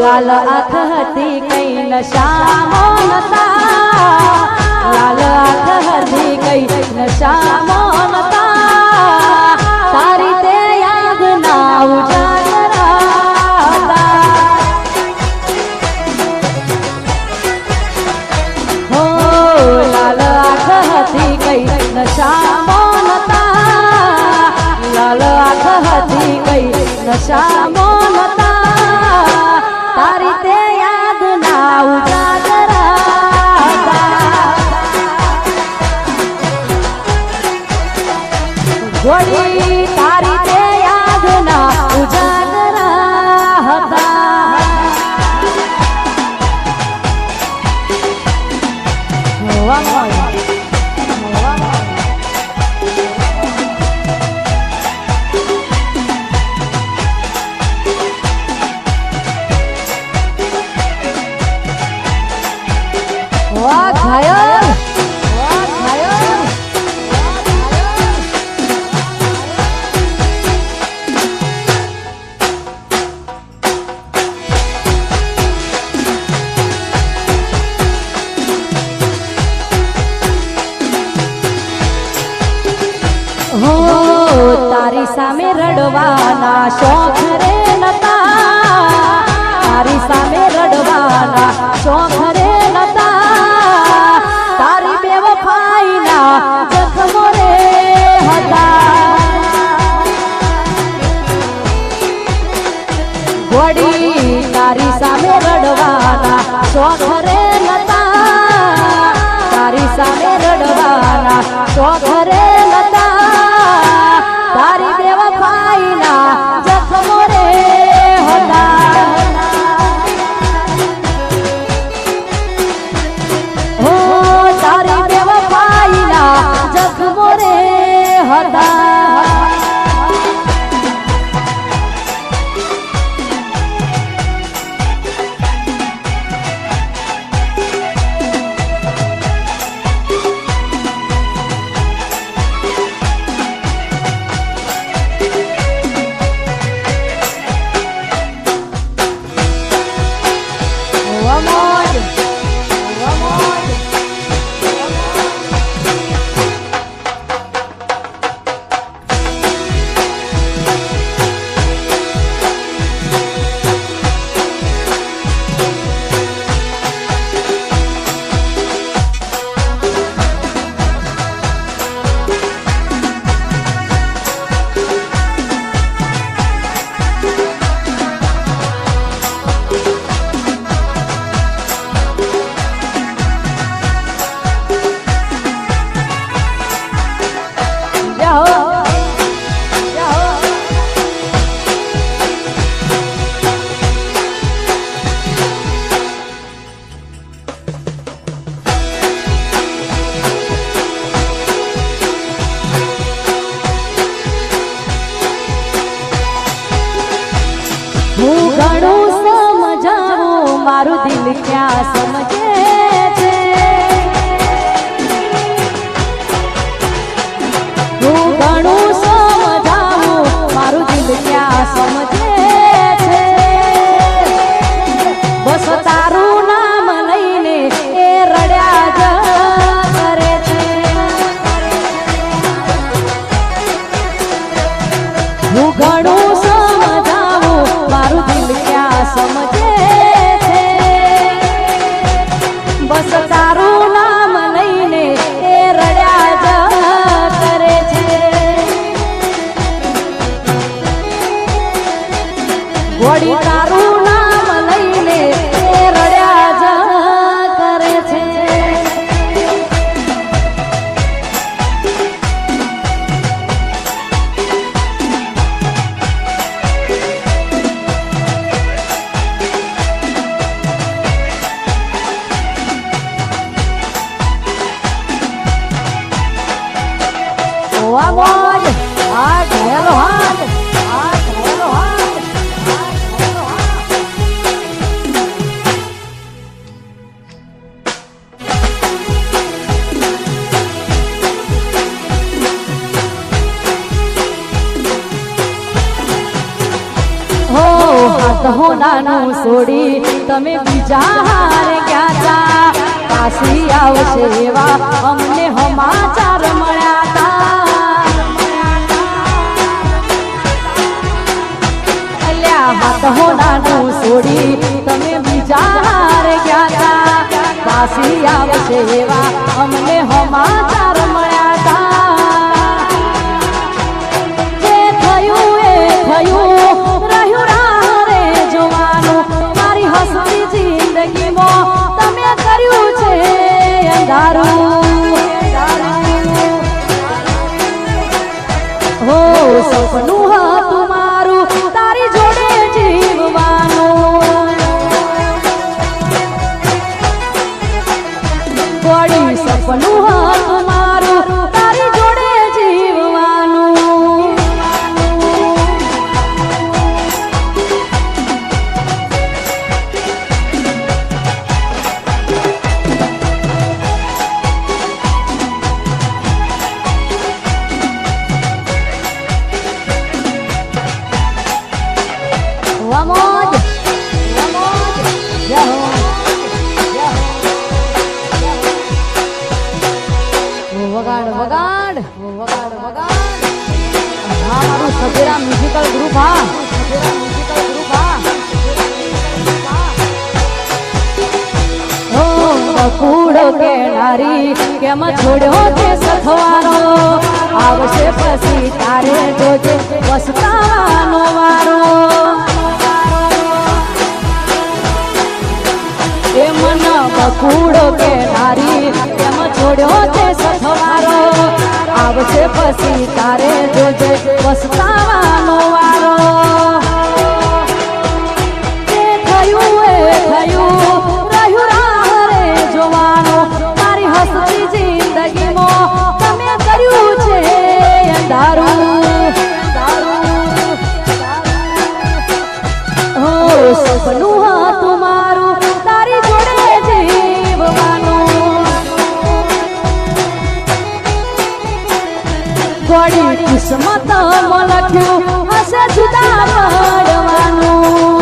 લાલ આંખ હતી કઈ નશામાં નતા, લાલ આંખ હતી કઈ નશામાં નતા, તારી તે યાદ ના ઉજાગરા હતા. હો લાલ આંખ હતી કઈ નશામાં નતા, લાલ આંખ હતી કઈ નશામાં નતા, તારી તે યાદ ના ઉજાગરા હતા. ઘોડી તારી તે યાદ ના ઉજાગરા હતા. વાહ ઘાયલ, વાહ ઘાયલ. હો તારી સામે રડવાના શોખ રે નતા, તારી સામે રડવાના શોખ રે નતા, તારી બેવફાઈના જખમો રે હતા. ઘોડી તારી સામે રડવાના શોખ રે નતા, તારી સામે રડવાના શોખ રે નતા, તારી બેવફાઈના જખમો રે હતા. હો તારી બેવફાઈના જખમો રે હતા. હું ઘણું સમજાવું મારું દિલ ક્યાં સમજે છે, હું ઘણું સમજાવું મારું દિલ ક્યાં સમજે છે. બસ તારું નામ લઈને એ રડ્યા જ કરે છે. હું ઘણું સમજાવું મારું દિલ ક્યાં સમજે છે. બસ તારું નામ લઈને એ રડ્યા જ કરે છે. ઘોડી તારું નામ લઈને એ રડ્યા જ કરે છે. મોજ આ ઘાયલો હાથ, આ ઘાયલો હાથ, આ ઘાયલો હાથ. હોનાનું છોડી તમે બીજા હારે ગયા તા પાછી આવશે એવા અમને સમાચાર મળ્યા તા અલ્યા હાથ હોનાનું છોડી તમે બીજા હારે ગયા તા પાછી આવશે એવા અમને સમાચાર મળ્યા તા જે થયું એ થયું રહ્યું રાહ રે જોવાનું મારી હસતી જિંદગીમાં તમે કર્યું છે અંધારું હો સપનું હતું મારું તારી જોડે જીવવાનું ગોળી સપનું હતું મારું તારી જોડે જીવવાનું Vamos, વગાડ વગાડ વગાડ વગાડ હા મારું સભેરા મ્યુઝિકલ ગ્રુપ હા સભેરા મ્યુઝિકલ ગ્રુપ હા ઓ બકુડો કે નારી કેમ છોડ્યો તે સથવારો આવશે પછી તારે જોજે પસ્તાવાનો વારો એ મન બકુડો કે નારી કેમ છોડ્યો તે સથવારો આવશે પછી તારે જોજે પસ્તાવાનો વારો તે થયું એ થયું રહ્યું રાહ રે જોવાનું મારી હસતી જિંદગીમાં તમે કર્યું છે અંધારું હો સપનું હતું મારું તારી જોડે જીવવાનું ગોળી કિસ્મત માં લખ્યું હશે જુદા પડવાનું